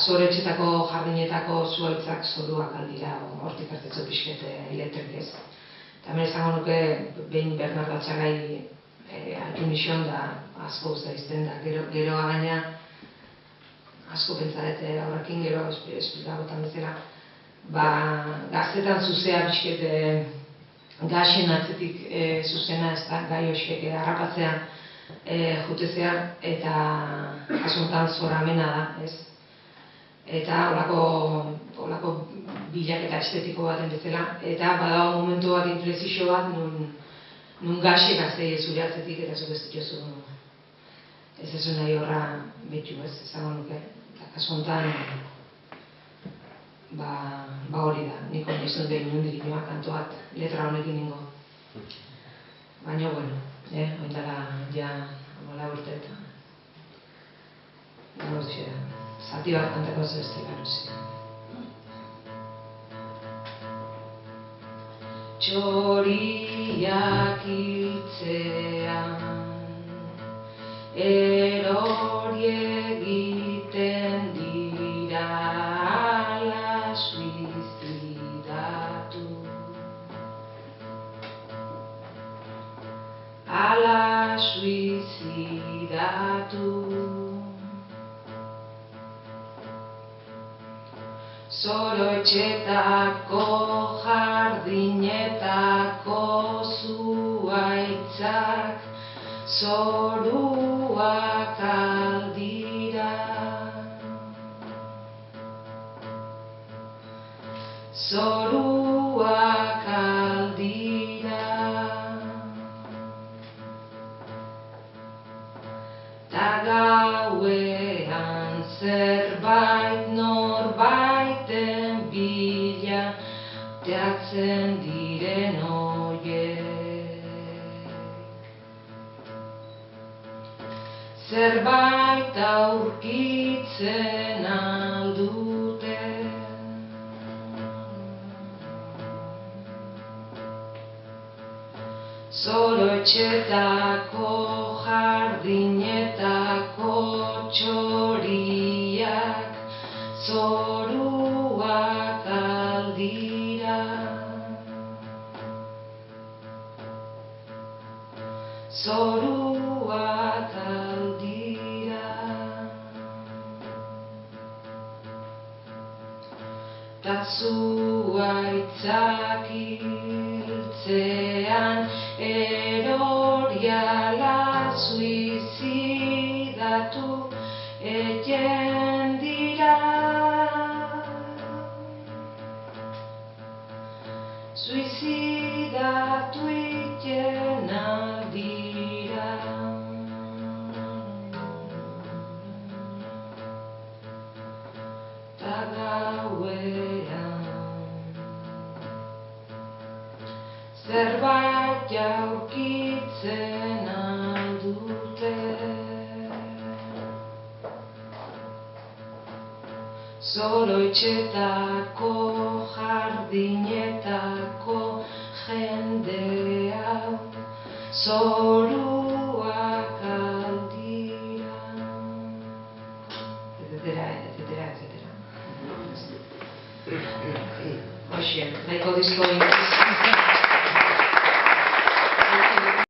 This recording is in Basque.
zoretxetako jardinetako zuaitzak zoruak aldira, hortik hartetzu pixkete elektrikez. Eta hemen esango nuke, behin Bernardo Atxagai hartu nixon da asko usta izten da. Gero gaina, asko pentsarete horrekin, gero esplikagotan bezala, gaztetan zuzea pixkete gaxen atzetik zuzena, ez da, gai hoxek harrapatzea jutezea, eta asuntan zoramena da, ez? Eta holako bilaketa estetiko baten bezala, eta badago momentu bat inflexio bat nun gaxe gaztei zure atzetik eta zuk ez dituzu ez nahi horra betu, ez esango nuke. Eta kasu honetan hori da, nik hori ez dut behin nondik inoa kanto bat letra honekin ningo. Baina, bueno, oindala ja 14 urte eta zati bat kantako zebestek anuzi. Txoriak hiltzean erori egiten dira ala suizidatu. Ala suizidatu. Zoretxetako jardinetako zuaitzak zoruak aldira. Zoruak aldira. Ta gauean zerbait norbaiten bila teatzen diren oiek. Zerbait aurkitzen aldute. Zoretxetako jardinetako txoriak zoruak aldira. Zoruak aldira. Ta zuaitzak hiltzean erori ala suizidatu eten dira. Suizidatu iten aldira. Ta gauean zerbait aurkitzen aldute. Zoretxetako jardinetako jendea zoruak aldira. Etcetera, etcetera, etcetera. Hoxe, nahiko disko